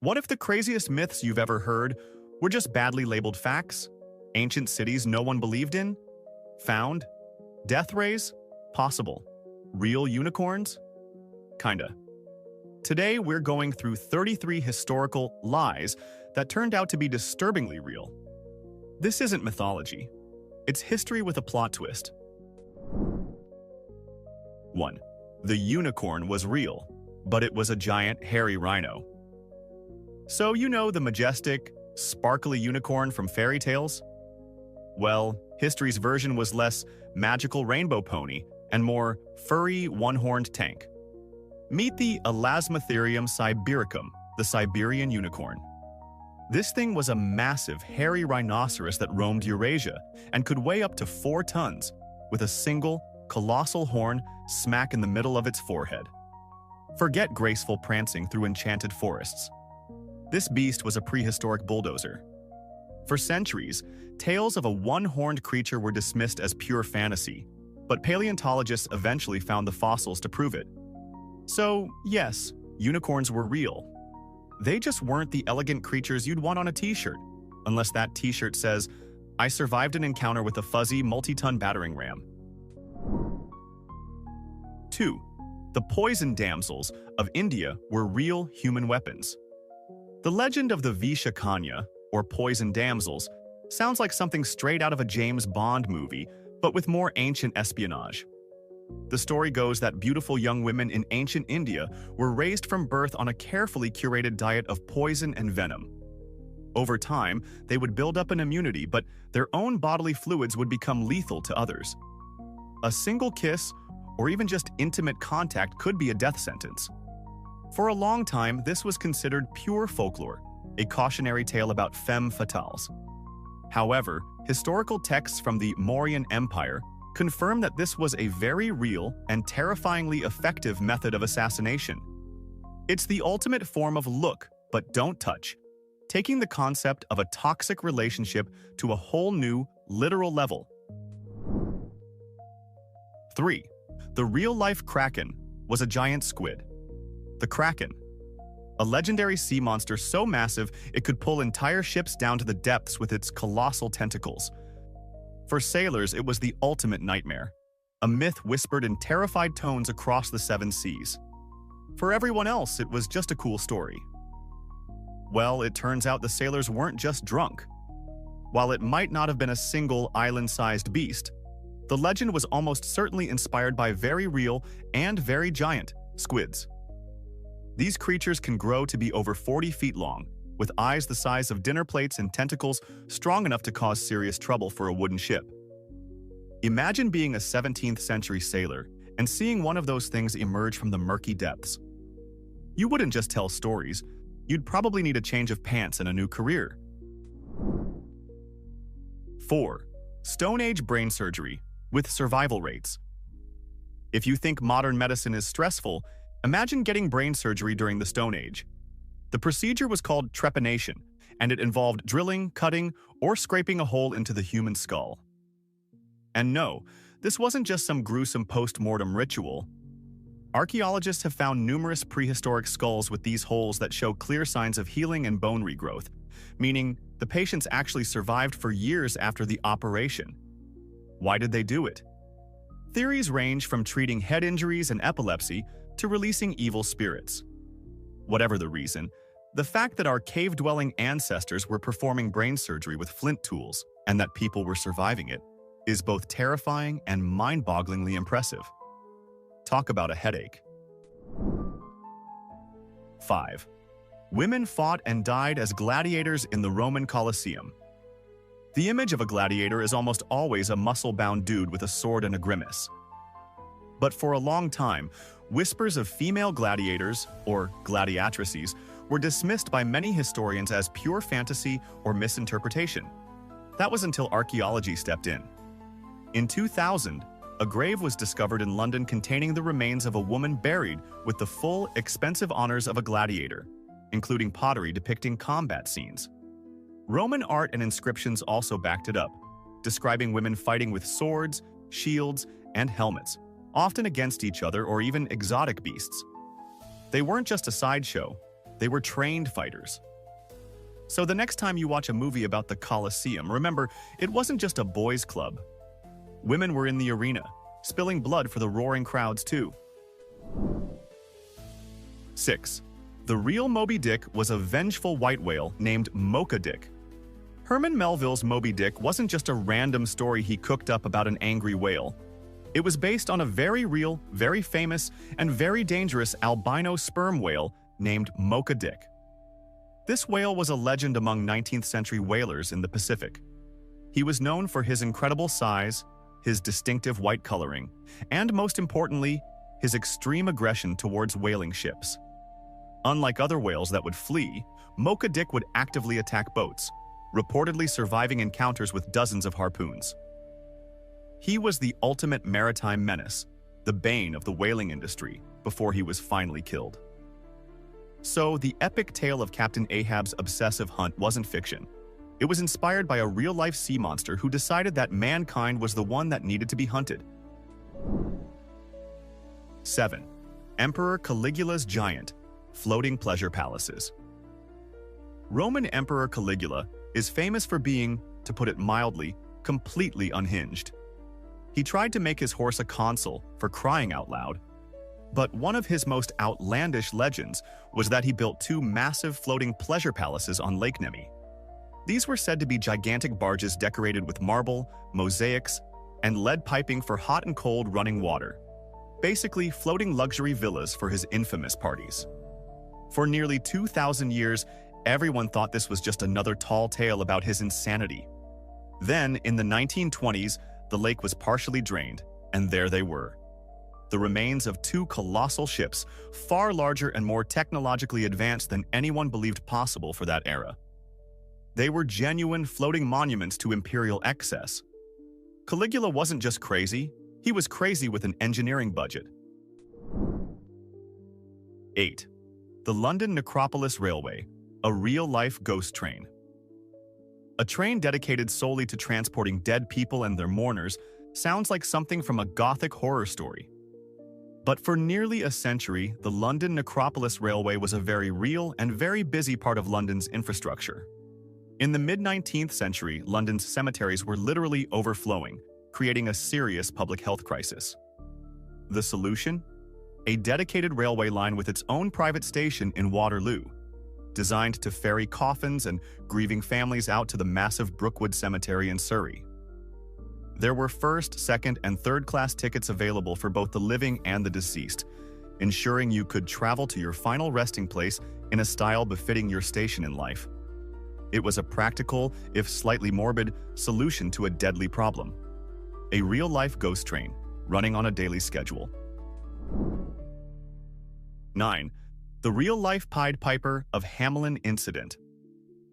What if the craziest myths you've ever heard were just badly labeled facts? Ancient cities no one believed in? Found? Death rays? Possible. Real unicorns? Kinda. Today, we're going through 33 historical lies that turned out to be disturbingly real. This isn't mythology. It's history with a plot twist. 1. The unicorn was real, but it was a giant hairy rhino. So you know the majestic, sparkly unicorn from fairy tales? Well, history's version was less magical rainbow pony and more furry one-horned tank. Meet the Elasmotherium sibericum, the Siberian unicorn. This thing was a massive, hairy rhinoceros that roamed Eurasia and could weigh up to 4 tons, with a single, colossal horn smack in the middle of its forehead. Forget graceful prancing through enchanted forests. This beast was a prehistoric bulldozer. For centuries, tales of a one-horned creature were dismissed as pure fantasy, but paleontologists eventually found the fossils to prove it. So, yes, unicorns were real. They just weren't the elegant creatures you'd want on a t-shirt, unless that t-shirt says, "I survived an encounter with a fuzzy, multi-ton battering ram." 2. The poison damsels of India were real human weapons. The legend of the Vishakanya, or poison damsels, sounds like something straight out of a James Bond movie, but with more ancient espionage. The story goes that beautiful young women in ancient India were raised from birth on a carefully curated diet of poison and venom. Over time, they would build up an immunity, but their own bodily fluids would become lethal to others. A single kiss, or even just intimate contact, could be a death sentence. For a long time, this was considered pure folklore, a cautionary tale about femme fatales. However, historical texts from the Mauryan Empire confirm that this was a very real and terrifyingly effective method of assassination. It's the ultimate form of look, but don't touch, taking the concept of a toxic relationship to a whole new, literal level. 3. The real-life kraken was a giant squid. The kraken, a legendary sea monster so massive it could pull entire ships down to the depths with its colossal tentacles. For sailors, it was the ultimate nightmare, a myth whispered in terrified tones across the 7 seas. For everyone else, it was just a cool story. Well, it turns out the sailors weren't just drunk. While it might not have been a single island-sized beast, the legend was almost certainly inspired by very real and very giant squids. These creatures can grow to be over 40 feet long, with eyes the size of dinner plates and tentacles strong enough to cause serious trouble for a wooden ship. Imagine being a 17th century sailor and seeing one of those things emerge from the murky depths. You wouldn't just tell stories, you'd probably need a change of pants and a new career. 4. Stone Age brain surgery with survival rates. If you think modern medicine is stressful, imagine getting brain surgery during the Stone Age. The procedure was called trepanation, and it involved drilling, cutting, or scraping a hole into the human skull. And no, this wasn't just some gruesome post-mortem ritual. Archaeologists have found numerous prehistoric skulls with these holes that show clear signs of healing and bone regrowth, meaning the patients actually survived for years after the operation. Why did they do it? Theories range from treating head injuries and epilepsy to releasing evil spirits. Whatever the reason, the fact that our cave-dwelling ancestors were performing brain surgery with flint tools and that people were surviving it is both terrifying and mind-bogglingly impressive. Talk about a headache. 5. Women fought and died as gladiators in the Roman Colosseum. The image of a gladiator is almost always a muscle-bound dude with a sword and a grimace. But for a long time, whispers of female gladiators, or gladiatrices, were dismissed by many historians as pure fantasy or misinterpretation. That was until archaeology stepped in. In 2000, a grave was discovered in London containing the remains of a woman buried with the full, expensive honors of a gladiator, including pottery depicting combat scenes. Roman art and inscriptions also backed it up, describing women fighting with swords, shields, and helmets, often against each other or even exotic beasts. They weren't just a sideshow, They were trained fighters. So the next time you watch a movie about the Colosseum, remember, it wasn't just a boys' club. Women were in the arena, spilling blood for the roaring crowds too. 6. The real Moby Dick was a vengeful white whale named Mocha Dick. Herman Melville's Moby Dick wasn't just a random story he cooked up about an angry whale. It was based on a very real, very famous, and very dangerous albino sperm whale named Mocha Dick. This whale was a legend among 19th century whalers in the Pacific. He was known for his incredible size, his distinctive white coloring, and most importantly, his extreme aggression towards whaling ships. Unlike other whales that would flee, Mocha Dick would actively attack boats, reportedly surviving encounters with dozens of harpoons. He was the ultimate maritime menace, the bane of the whaling industry, before he was finally killed. So, the epic tale of Captain Ahab's obsessive hunt wasn't fiction. It was inspired by a real-life sea monster who decided that mankind was the one that needed to be hunted. 7. Emperor Caligula's giant, floating pleasure palaces. Roman Emperor Caligula is famous for being, to put it mildly, completely unhinged. He tried to make his horse a consul, for crying out loud. But one of his most outlandish legends was that he built 2 massive floating pleasure palaces on Lake Nemi. These were said to be gigantic barges decorated with marble, mosaics, and lead piping for hot and cold running water. Basically, floating luxury villas for his infamous parties. For nearly 2,000 years, everyone thought this was just another tall tale about his insanity. Then, in the 1920s, the lake was partially drained, and there they were. The remains of 2 colossal ships, far larger and more technologically advanced than anyone believed possible for that era. They were genuine floating monuments to imperial excess. Caligula wasn't just crazy, he was crazy with an engineering budget. 8. The London Necropolis Railway, a real-life ghost train. A train dedicated solely to transporting dead people and their mourners sounds like something from a gothic horror story. But for nearly a century, the London Necropolis Railway was a very real and very busy part of London's infrastructure. In the mid-19th century, London's cemeteries were literally overflowing, creating a serious public health crisis. The solution? A dedicated railway line with its own private station in Waterloo, designed to ferry coffins and grieving families out to the massive Brookwood Cemetery in Surrey. There were first, second, and third-class tickets available for both the living and the deceased, ensuring you could travel to your final resting place in a style befitting your station in life. It was a practical, if slightly morbid, solution to a deadly problem. A real-life ghost train, running on a daily schedule. 9. The real-life Pied Piper of Hamelin Incident.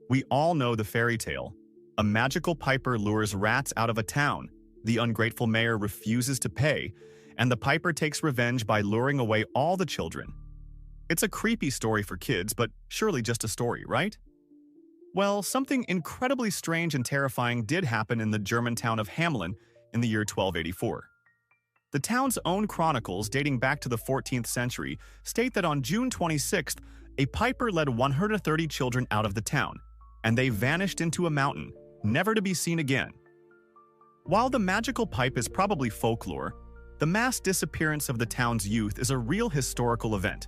We all know the fairy tale. A magical piper lures rats out of a town, the ungrateful mayor refuses to pay, and the piper takes revenge by luring away all the children. It's a creepy story for kids, but surely just a story, right? Well, something incredibly strange and terrifying did happen in the German town of Hamelin in the year 1284. The town's own chronicles, dating back to the 14th century, state that on June 26th, a piper led 130 children out of the town, and they vanished into a mountain, never to be seen again. While the magical pipe is probably folklore, the mass disappearance of the town's youth is a real historical event.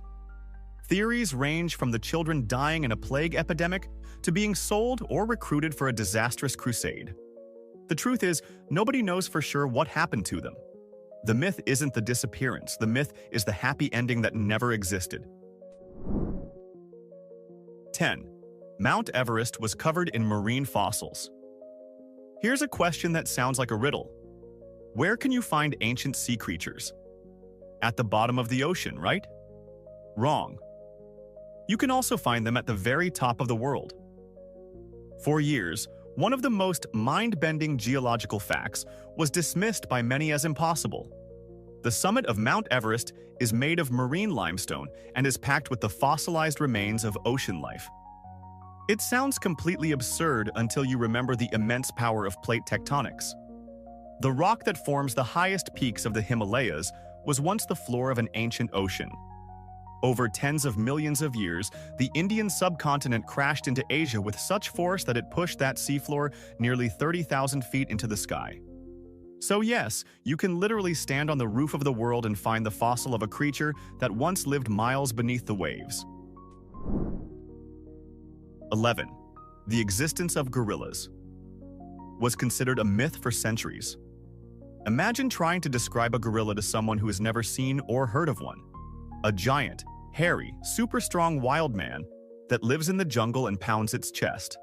Theories range from the children dying in a plague epidemic to being sold or recruited for a disastrous crusade. The truth is, nobody knows for sure what happened to them. The myth isn't the disappearance, the myth is the happy ending that never existed. 10. Mount Everest was covered in marine fossils. Here's a question that sounds like a riddle. Where can you find ancient sea creatures? At the bottom of the ocean, right? Wrong. You can also find them at the very top of the world. For years, one of the most mind-bending geological facts was dismissed by many as impossible. The summit of Mount Everest is made of marine limestone and is packed with the fossilized remains of ocean life. It sounds completely absurd until you remember the immense power of plate tectonics. The rock that forms the highest peaks of the Himalayas was once the floor of an ancient ocean. Over tens of millions of years, the Indian subcontinent crashed into Asia with such force that it pushed that seafloor nearly 30,000 feet into the sky. So yes, you can literally stand on the roof of the world and find the fossil of a creature that once lived miles beneath the waves. 11. The existence of gorillas was considered a myth for centuries. Imagine trying to describe a gorilla to someone who has never seen or heard of one. A giant, hairy, super strong wild man that lives in the jungle and pounds its chest.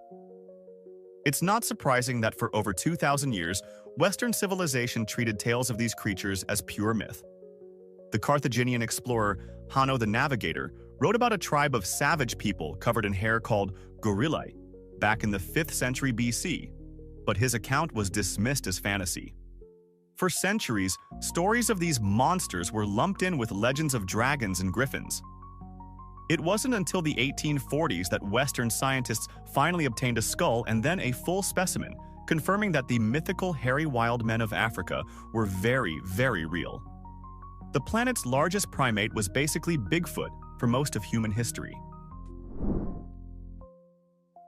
It's not surprising that for over 2,000 years, Western civilization treated tales of these creatures as pure myth. The Carthaginian explorer Hanno the Navigator wrote about a tribe of savage people covered in hair called gorillae back in the 5th century BC, but his account was dismissed as fantasy. For centuries, stories of these monsters were lumped in with legends of dragons and griffins. It wasn't until the 1840s that Western scientists finally obtained a skull and then a full specimen, confirming that the mythical hairy wild men of Africa were very, very real. The planet's largest primate was basically Bigfoot for most of human history.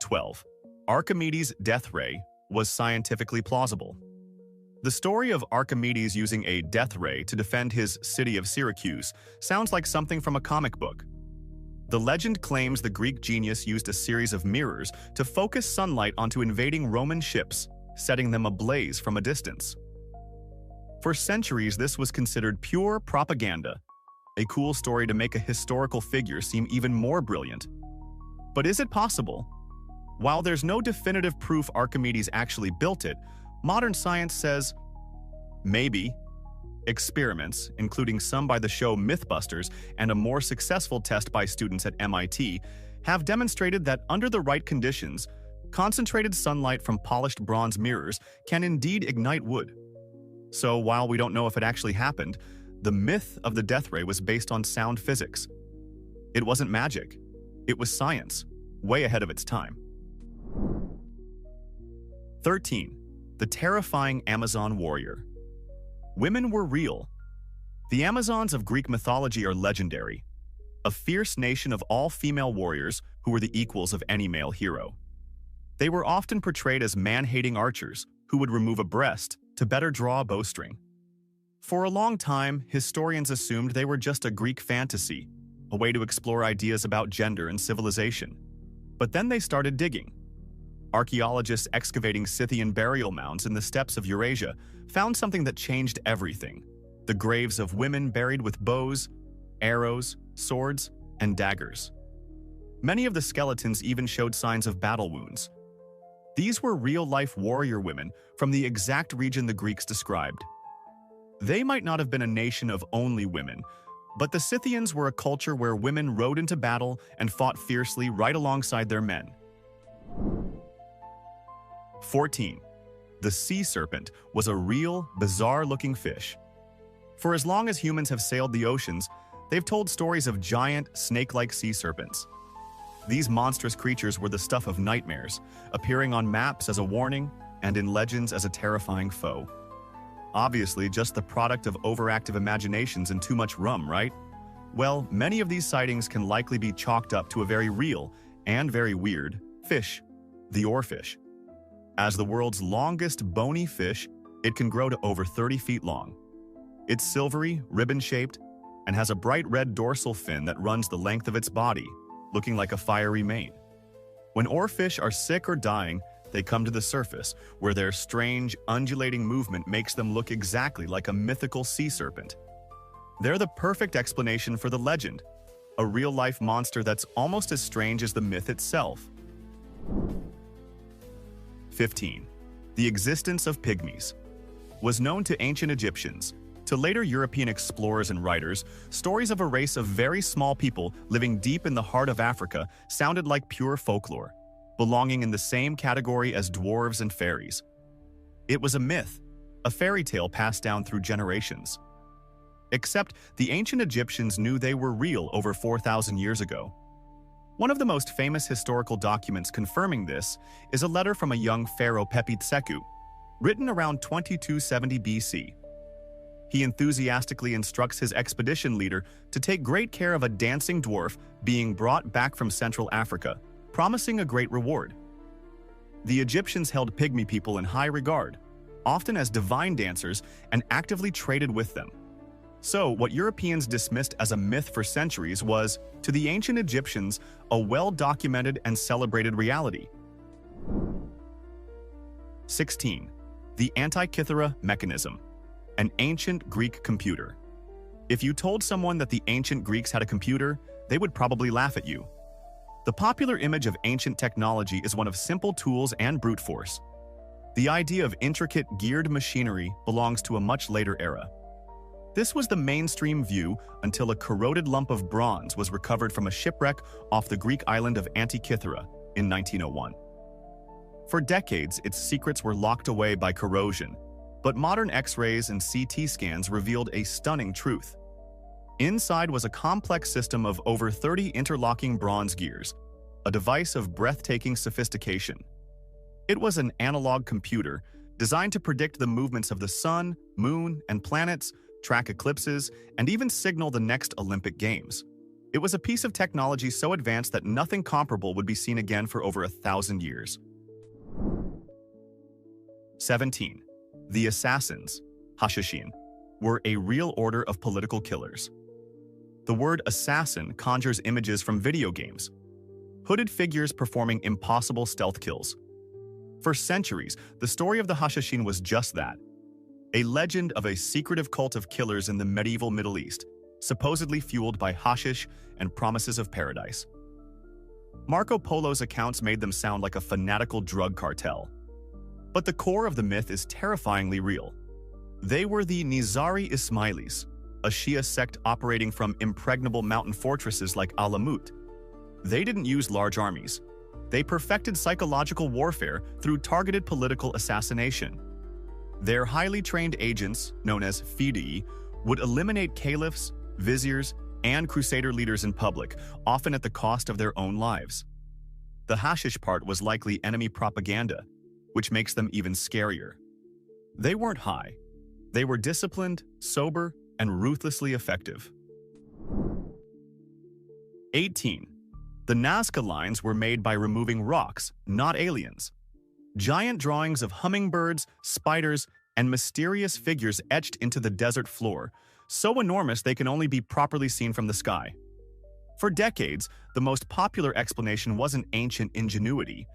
12. Archimedes' death ray was scientifically plausible. The story of Archimedes using a death ray to defend his city of Syracuse sounds like something from a comic book. The legend claims the Greek genius used a series of mirrors to focus sunlight onto invading Roman ships, setting them ablaze from a distance. For centuries, this was considered pure propaganda, a cool story to make a historical figure seem even more brilliant. But is it possible? While there's no definitive proof Archimedes actually built it, modern science says, maybe. Experiments, including some by the show Mythbusters and a more successful test by students at MIT, have demonstrated that under the right conditions, concentrated sunlight from polished bronze mirrors can indeed ignite wood. So while we don't know if it actually happened, the myth of the death ray was based on sound physics. It wasn't magic. It was science, way ahead of its time. 13. The terrifying Amazon warrior. Women were real. The Amazons of Greek mythology are legendary, a fierce nation of all-female warriors who were the equals of any male hero. They were often portrayed as man-hating archers who would remove a breast to better draw a bowstring. For a long time, historians assumed they were just a Greek fantasy, a way to explore ideas about gender and civilization. But then they started digging. Archaeologists excavating Scythian burial mounds in the steppes of Eurasia found something that changed everything: the graves of women buried with bows, arrows, swords, and daggers. Many of the skeletons even showed signs of battle wounds. These were real-life warrior women from the exact region the Greeks described. They might not have been a nation of only women, but the Scythians were a culture where women rode into battle and fought fiercely right alongside their men. 14. The sea serpent was a real, bizarre-looking fish. For as long as humans have sailed the oceans, they've told stories of giant, snake-like sea serpents. These monstrous creatures were the stuff of nightmares, appearing on maps as a warning and in legends as a terrifying foe. Obviously, just the product of overactive imaginations and too much rum, right? Well, many of these sightings can likely be chalked up to a very real and very weird fish, the oarfish. As the world's longest bony fish, it can grow to over 30 feet long. It's silvery, ribbon-shaped, and has a bright red dorsal fin that runs the length of its body, looking like a fiery mane. When oarfish are sick or dying, they come to the surface, where their strange, undulating movement makes them look exactly like a mythical sea serpent. They're the perfect explanation for the legend, a real-life monster that's almost as strange as the myth itself. 15. The existence of pygmies was known to ancient Egyptians. To later European explorers and writers, stories of a race of very small people living deep in the heart of Africa sounded like pure folklore, belonging in the same category as dwarves and fairies. It was a myth, a fairy tale passed down through generations. Except the ancient Egyptians knew they were real over 4,000 years ago. One of the most famous historical documents confirming this is a letter from a young pharaoh Pepi Tseku, written around 2270 BC. He enthusiastically instructs his expedition leader to take great care of a dancing dwarf being brought back from Central Africa, promising a great reward. The Egyptians held pygmy people in high regard, often as divine dancers, and actively traded with them. So, what Europeans dismissed as a myth for centuries was, to the ancient Egyptians, a well-documented and celebrated reality. 16. The Antikythera mechanism, an ancient Greek computer. If you told someone that the ancient Greeks had a computer, they would probably laugh at you. The popular image of ancient technology is one of simple tools and brute force. The idea of intricate, geared machinery belongs to a much later era. This was the mainstream view until a corroded lump of bronze was recovered from a shipwreck off the Greek island of Antikythera in 1901. For decades, its secrets were locked away by corrosion, but modern X-rays and CT scans revealed a stunning truth. Inside was a complex system of over 30 interlocking bronze gears, a device of breathtaking sophistication. It was an analog computer designed to predict the movements of the sun, moon, and planets, track eclipses, and even signal the next Olympic Games. It was a piece of technology so advanced that nothing comparable would be seen again for over 1,000 years. 17. The assassins, Hashashin, were a real order of political killers. The word assassin conjures images from video games, hooded figures performing impossible stealth kills. For centuries, the story of the Hashashin was just that, a legend of a secretive cult of killers in the medieval Middle East, supposedly fueled by hashish and promises of paradise. Marco Polo's accounts made them sound like a fanatical drug cartel. But the core of the myth is terrifyingly real. They were the Nizari Ismailis, a Shia sect operating from impregnable mountain fortresses like Alamut. They didn't use large armies. They perfected psychological warfare through targeted political assassination. Their highly trained agents, known as fidei, would eliminate caliphs, viziers, and crusader leaders in public, often at the cost of their own lives. The hashish part was likely enemy propaganda, which makes them even scarier. They weren't high. They were disciplined, sober, and ruthlessly effective. 18. The Nazca lines were made by removing rocks, not aliens. Giant drawings of hummingbirds, spiders, and mysterious figures etched into the desert floor, so enormous they can only be properly seen from the sky. For decades, the most popular explanation wasn't ancient ingenuity.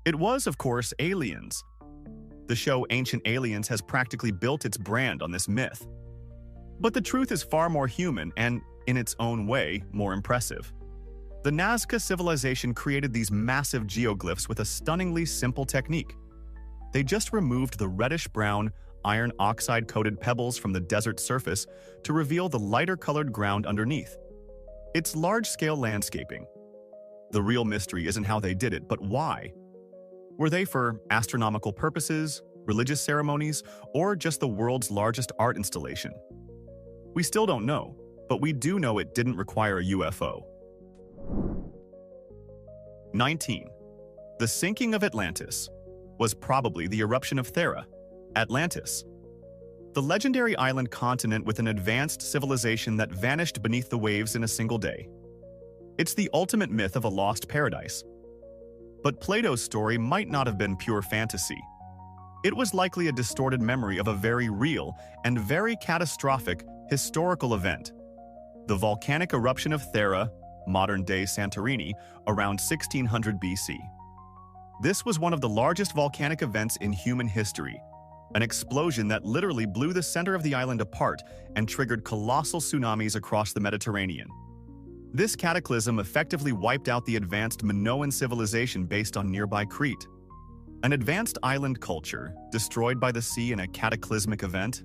It was, of course, aliens. The show Ancient Aliens has practically built its brand on this myth. But the truth is far more human and, in its own way, more impressive. The Nazca civilization created these massive geoglyphs with a stunningly simple technique. They just removed the reddish-brown, iron oxide-coated pebbles from the desert surface to reveal the lighter-colored ground underneath. It's large-scale landscaping. The real mystery isn't how they did it, but why. Were they for astronomical purposes, religious ceremonies, or just the world's largest art installation? We still don't know, but we do know it didn't require a UFO. 19. The sinking of Atlantis was probably the eruption of Thera, Atlantis. The legendary island continent with an advanced civilization that vanished beneath the waves in a single day. It's the ultimate myth of a lost paradise. But Plato's story might not have been pure fantasy. It was likely a distorted memory of a very real and very catastrophic historical event, the volcanic eruption of Thera, modern-day Santorini, around 1600 BC. This was one of the largest volcanic events in human history, an explosion that literally blew the center of the island apart and triggered colossal tsunamis across the Mediterranean. This cataclysm effectively wiped out the advanced Minoan civilization based on nearby Crete. An advanced island culture destroyed by the sea in a cataclysmic event?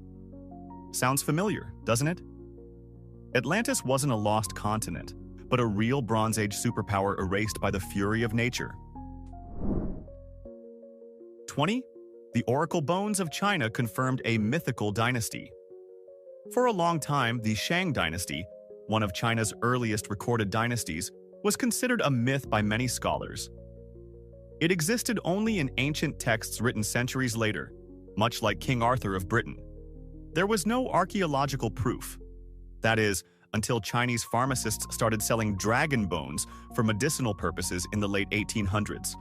Sounds familiar, doesn't it? Atlantis wasn't a lost continent, but a real Bronze Age superpower erased by the fury of nature. 20. The Oracle Bones of China confirmed a mythical dynasty. For a long time, the Shang dynasty, one of China's earliest recorded dynasties, was considered a myth by many scholars. It existed only in ancient texts written centuries later, much like King Arthur of Britain. There was no archaeological proof. That is, until Chinese pharmacists started selling dragon bones for medicinal purposes in the late 1800s.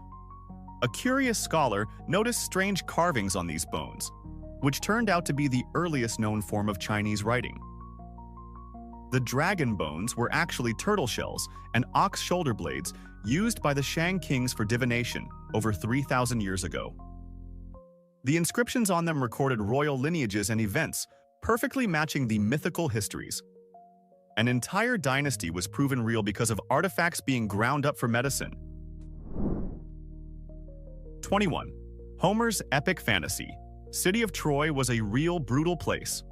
A curious scholar noticed strange carvings on these bones, which turned out to be the earliest known form of Chinese writing. The dragon bones were actually turtle shells and ox shoulder blades used by the Shang kings for divination over 3,000 years ago. The inscriptions on them recorded royal lineages and events, perfectly matching the mythical histories. An entire dynasty was proven real because of artifacts being ground up for medicine. 21. Homer's epic fantasy. City of Troy was a real brutal place.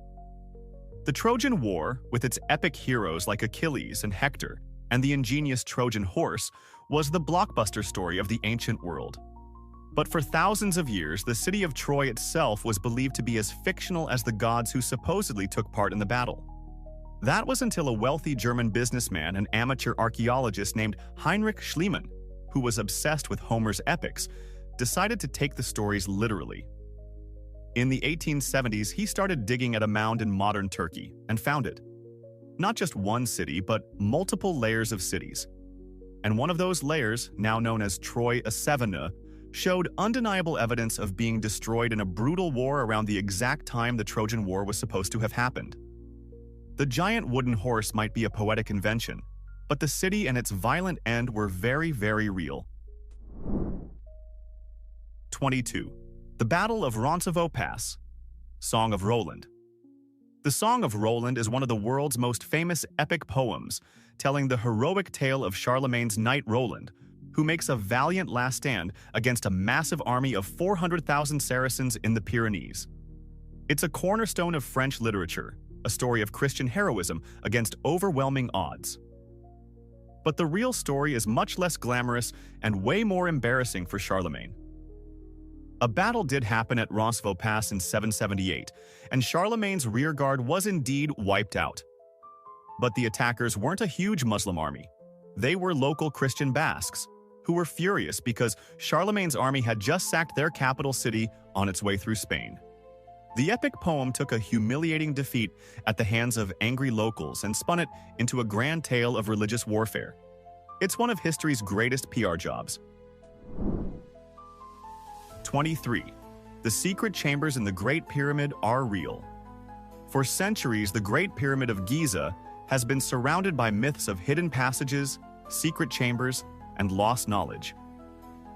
The Trojan War, with its epic heroes like Achilles and Hector, and the ingenious Trojan horse, was the blockbuster story of the ancient world. But for thousands of years, the city of Troy itself was believed to be as fictional as the gods who supposedly took part in the battle. That was until a wealthy German businessman and amateur archaeologist named Heinrich Schliemann, who was obsessed with Homer's epics, decided to take the stories literally. In the 1870s, he started digging at a mound in modern Turkey and found it. Not just one city, but multiple layers of cities. And one of those layers, now known as Troy Asevana, showed undeniable evidence of being destroyed in a brutal war around the exact time the Trojan War was supposed to have happened. The giant wooden horse might be a poetic invention, but the city and its violent end were very, very real. 22. The Battle of Roncesvalles Pass. Song of Roland. The Song of Roland is one of the world's most famous epic poems, telling the heroic tale of Charlemagne's knight Roland, who makes a valiant last stand against a massive army of 400,000 Saracens in the Pyrenees. It's a cornerstone of French literature, a story of Christian heroism against overwhelming odds. But the real story is much less glamorous and way more embarrassing for Charlemagne. A battle did happen at Roncesvalles Pass in 778, and Charlemagne's rearguard was indeed wiped out. But the attackers weren't a huge Muslim army. They were local Christian Basques, who were furious because Charlemagne's army had just sacked their capital city on its way through Spain. The epic poem took a humiliating defeat at the hands of angry locals and spun it into a grand tale of religious warfare. It's one of history's greatest PR jobs. 23. The secret chambers in the Great Pyramid are real. For centuries, the Great Pyramid of Giza has been surrounded by myths of hidden passages, secret chambers, and lost knowledge.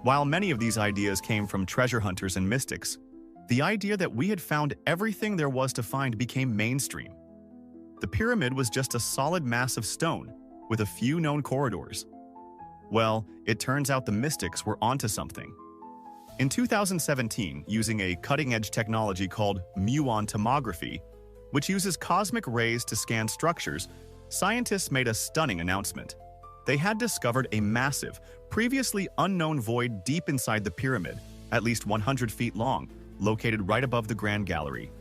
While many of these ideas came from treasure hunters and mystics, the idea that we had found everything there was to find became mainstream. The pyramid was just a solid mass of stone, with a few known corridors. Well, it turns out the mystics were onto something. In 2017, using a cutting-edge technology called muon tomography, which uses cosmic rays to scan structures, scientists made a stunning announcement. They had discovered a massive, previously unknown void deep inside the pyramid, at least 100 feet long, located right above the Grand Gallery.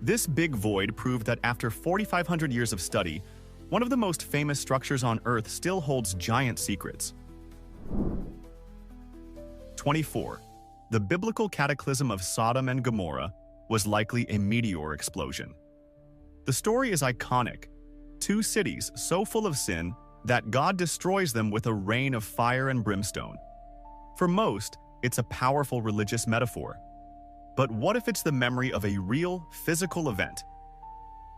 This big void proved that after 4,500 years of study, one of the most famous structures on Earth still holds giant secrets. 24. The biblical cataclysm of Sodom and Gomorrah was likely a meteor explosion. The story is iconic. Two cities so full of sin that God destroys them with a rain of fire and brimstone. For most, it's a powerful religious metaphor. But what if it's the memory of a real, physical event?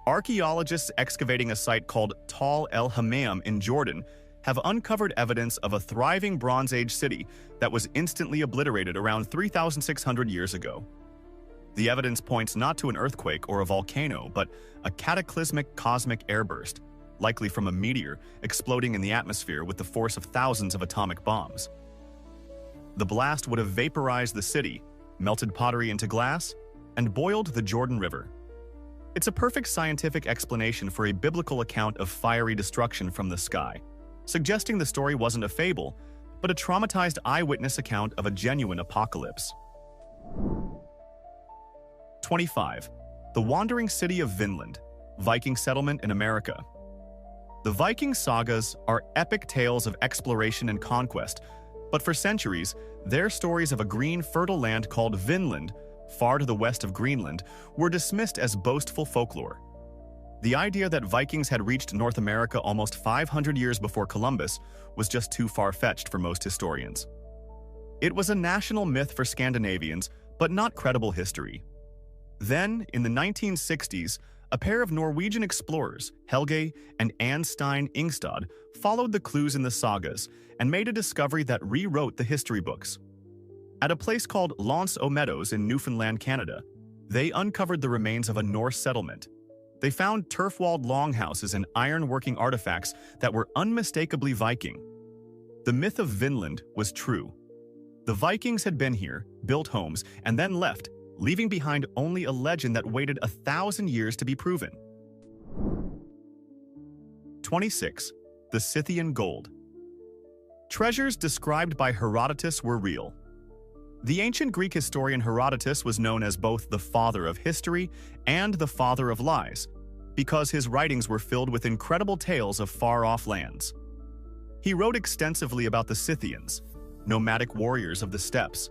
Archaeologists excavating a site called Tal el Hammam in Jordan have uncovered evidence of a thriving Bronze Age city that was instantly obliterated around 3,600 years ago. The evidence points not to an earthquake or a volcano, but a cataclysmic cosmic airburst, likely from a meteor exploding in the atmosphere with the force of thousands of atomic bombs. The blast would have vaporized the city, melted pottery into glass, and boiled the Jordan River. It's a perfect scientific explanation for a biblical account of fiery destruction from the sky, suggesting the story wasn't a fable, but a traumatized eyewitness account of a genuine apocalypse. 25. The Wandering City of Vinland, Viking Settlement in America. The Viking sagas are epic tales of exploration and conquest, but for centuries, their stories of a green, fertile land called Vinland far to the west of Greenland, were dismissed as boastful folklore. The idea that Vikings had reached North America almost 500 years before Columbus was just too far-fetched for most historians. It was a national myth for Scandinavians, but not credible history. Then, in the 1960s, a pair of Norwegian explorers, Helge and Anne Stein Ingstad, followed the clues in the sagas and made a discovery that rewrote the history books. At a place called L'Anse aux Meadows in Newfoundland, Canada, they uncovered the remains of a Norse settlement. They found turf-walled longhouses and iron-working artifacts that were unmistakably Viking. The myth of Vinland was true. The Vikings had been here, built homes, and then left, leaving behind only a legend that waited 1,000 years to be proven. 26. The Scythian Gold. Treasures described by Herodotus were real. The ancient Greek historian Herodotus was known as both the father of history and the father of lies, because his writings were filled with incredible tales of far-off lands. He wrote extensively about the Scythians, nomadic warriors of the steppes,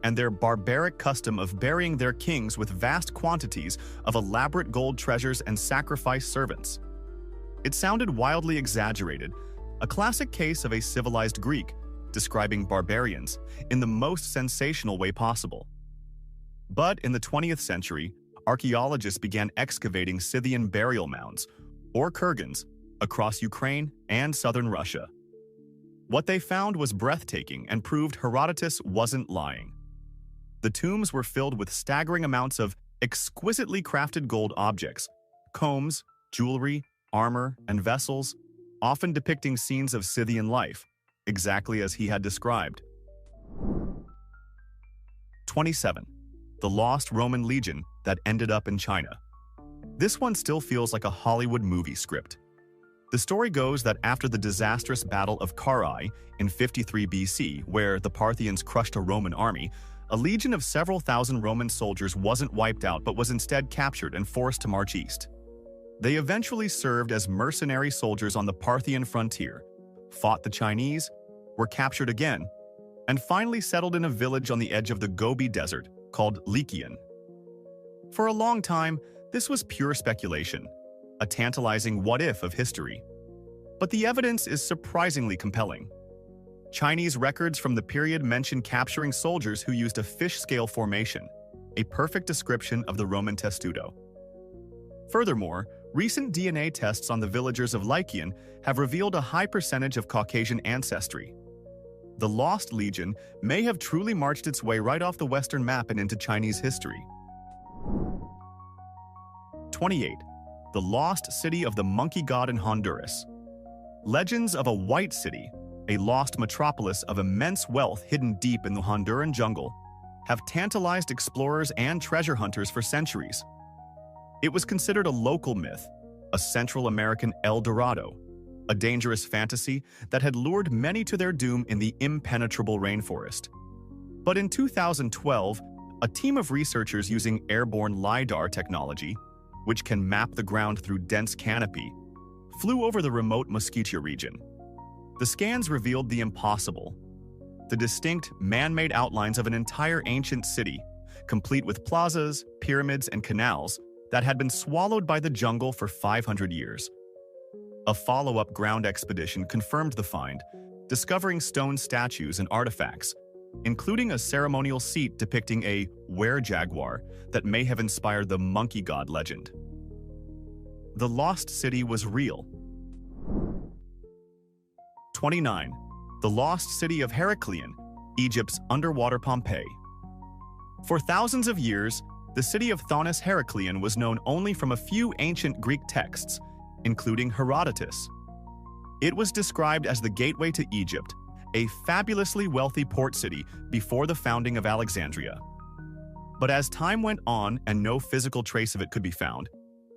and their barbaric custom of burying their kings with vast quantities of elaborate gold treasures and sacrifice servants. It sounded wildly exaggerated, a classic case of a civilized Greek describing barbarians in the most sensational way possible. But in the 20th century, archaeologists began excavating Scythian burial mounds, or kurgans, across Ukraine and southern Russia. What they found was breathtaking and proved Herodotus wasn't lying. The tombs were filled with staggering amounts of exquisitely crafted gold objects, combs, jewelry, armor, and vessels, often depicting scenes of Scythian life, exactly as he had described. 27. The Lost Roman Legion that ended up in China. This one still feels like a Hollywood movie script. The story goes that after the disastrous Battle of Carrhae in 53 BC, where the Parthians crushed a Roman army, a legion of several thousand Roman soldiers wasn't wiped out but was instead captured and forced to march east. They eventually served as mercenary soldiers on the Parthian frontier, fought the Chinese, were captured again, and finally settled in a village on the edge of the Gobi Desert called Lykian. For a long time, this was pure speculation, a tantalizing what-if of history. But the evidence is surprisingly compelling. Chinese records from the period mention capturing soldiers who used a fish-scale formation, a perfect description of the Roman testudo. Furthermore, recent DNA tests on the villagers of Lykian have revealed a high percentage of Caucasian ancestry. The Lost Legion may have truly marched its way right off the Western map and into Chinese history. 28. The Lost City of the Monkey God in Honduras. Legends of a White City, a lost metropolis of immense wealth hidden deep in the Honduran jungle, have tantalized explorers and treasure hunters for centuries. It was considered a local myth, a Central American El Dorado, a dangerous fantasy that had lured many to their doom in the impenetrable rainforest. But in 2012, a team of researchers using airborne LiDAR technology, which can map the ground through dense canopy, flew over the remote Mosquitia region. The scans revealed the impossible: the distinct, man-made outlines of an entire ancient city, complete with plazas, pyramids, and canals that had been swallowed by the jungle for 500 years. A follow-up ground expedition confirmed the find, discovering stone statues and artifacts, including a ceremonial seat depicting a were-jaguar that may have inspired the monkey god legend. The lost city was real. 29. The Lost City of Heraklion, Egypt's underwater Pompeii. For thousands of years, the city of Thonis Heraklion was known only from a few ancient Greek texts, including Herodotus. It was described as the gateway to Egypt, a fabulously wealthy port city before the founding of Alexandria. But as time went on and no physical trace of it could be found,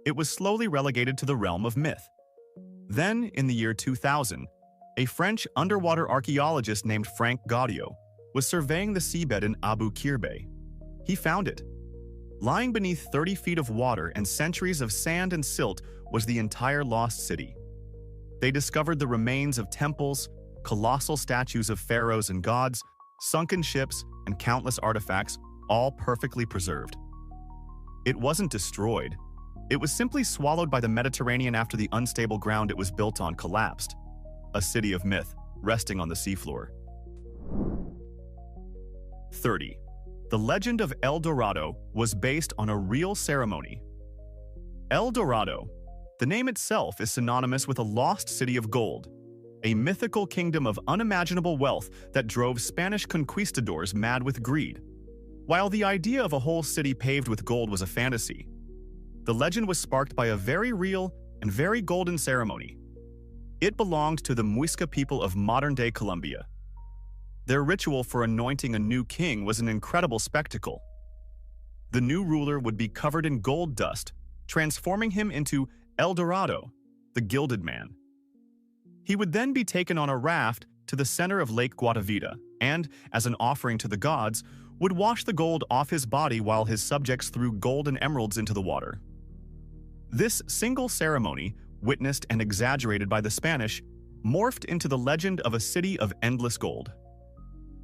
it was slowly relegated to the realm of myth. Then, in the year 2000, a French underwater archaeologist named Frank Gaudio was surveying the seabed in Abu Kirbe. He found it. Lying beneath 30 feet of water and centuries of sand and silt was the entire lost city. They discovered the remains of temples, colossal statues of pharaohs and gods, sunken ships, and countless artifacts, all perfectly preserved. It wasn't destroyed. It was simply swallowed by the Mediterranean after the unstable ground it was built on collapsed. A city of myth, resting on the seafloor. 30. The legend of El Dorado was based on a real ceremony. El Dorado, the name itself is synonymous with a lost city of gold, a mythical kingdom of unimaginable wealth that drove Spanish conquistadors mad with greed. While the idea of a whole city paved with gold was a fantasy, the legend was sparked by a very real and very golden ceremony. It belonged to the Muisca people of modern-day Colombia. Their ritual for anointing a new king was an incredible spectacle. The new ruler would be covered in gold dust, transforming him into El Dorado, the Gilded Man. He would then be taken on a raft to the center of Lake Guatavita and, as an offering to the gods, would wash the gold off his body while his subjects threw gold and emeralds into the water. This single ceremony, witnessed and exaggerated by the Spanish, morphed into the legend of a city of endless gold.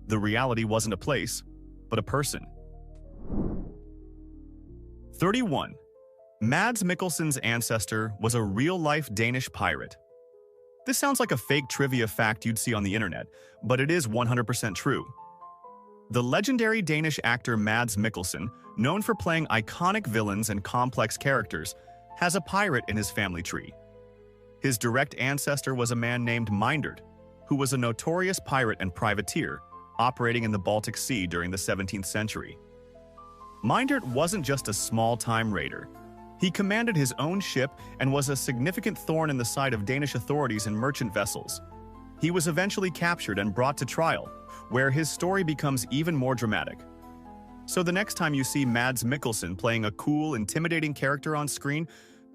The reality wasn't a place, but a person. 31. Mads Mikkelsen's ancestor was a real-life Danish pirate. This sounds like a fake trivia fact you'd see on the internet, but it is 100% true. The legendary Danish actor Mads Mikkelsen, known for playing iconic villains and complex characters, has a pirate in his family tree. His direct ancestor was a man named Myndert, who was a notorious pirate and privateer, operating in the Baltic Sea during the 17th century. Myndert wasn't just a small-time raider. He commanded his own ship and was a significant thorn in the side of Danish authorities and merchant vessels. He was eventually captured and brought to trial, where his story becomes even more dramatic. So the next time you see Mads Mikkelsen playing a cool, intimidating character on screen,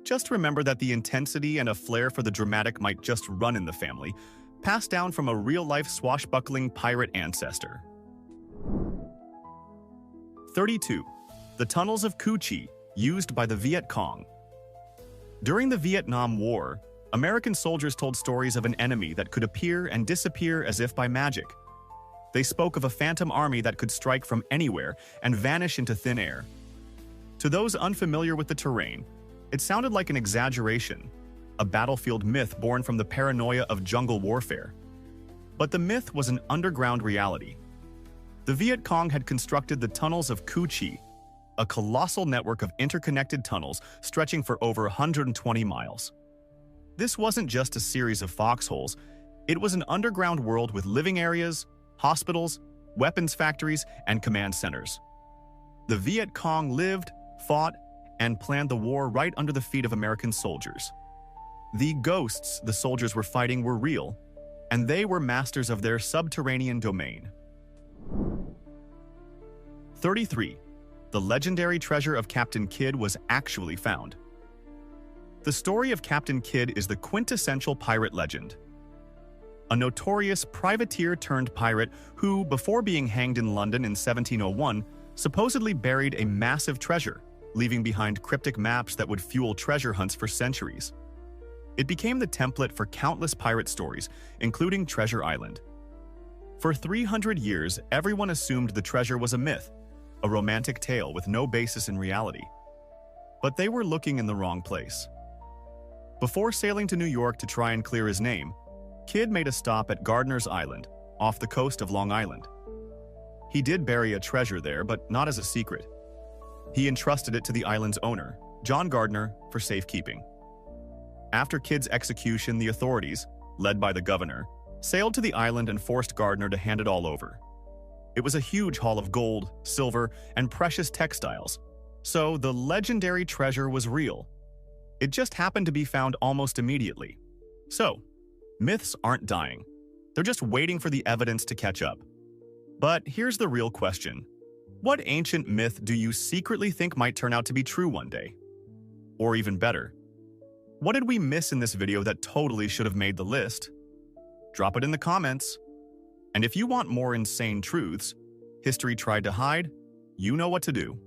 just remember that the intensity and a flair for the dramatic might just run in the family, passed down from a real-life swashbuckling pirate ancestor. 32. The tunnels of Cu Chi, used by the Viet Cong. During the Vietnam War, American soldiers told stories of an enemy that could appear and disappear as if by magic. They spoke of a phantom army that could strike from anywhere and vanish into thin air. To those unfamiliar with the terrain, it sounded like an exaggeration, a battlefield myth born from the paranoia of jungle warfare. But the myth was an underground reality. The Viet Cong had constructed the tunnels of Cu Chi, a colossal network of interconnected tunnels stretching for over 120 miles. This wasn't just a series of foxholes, it was an underground world with living areas, hospitals, weapons factories, and command centers. The Viet Cong lived, fought, and planned the war right under the feet of American soldiers. The ghosts the soldiers were fighting were real, and they were masters of their subterranean domain. 33. The legendary treasure of Captain Kidd was actually found. The story of Captain Kidd is the quintessential pirate legend. A notorious privateer-turned-pirate who, before being hanged in London in 1701, supposedly buried a massive treasure, leaving behind cryptic maps that would fuel treasure hunts for centuries. It became the template for countless pirate stories, including Treasure Island. For 300 years, everyone assumed the treasure was a myth, a romantic tale with no basis in reality. But they were looking in the wrong place. Before sailing to New York to try and clear his name, Kidd made a stop at Gardiner's Island, off the coast of Long Island. He did bury a treasure there, but not as a secret. He entrusted it to the island's owner, John Gardiner, for safekeeping. After Kidd's execution, the authorities, led by the governor, sailed to the island and forced Gardiner to hand it all over. It was a huge haul of gold, silver, and precious textiles, so the legendary treasure was real. It just happened to be found almost immediately. So, myths aren't dying. They're just waiting for the evidence to catch up. But here's the real question. What ancient myth do you secretly think might turn out to be true one day? Or even better, what did we miss in this video that totally should have made the list? Drop it in the comments. And if you want more insane truths history tried to hide, you know what to do.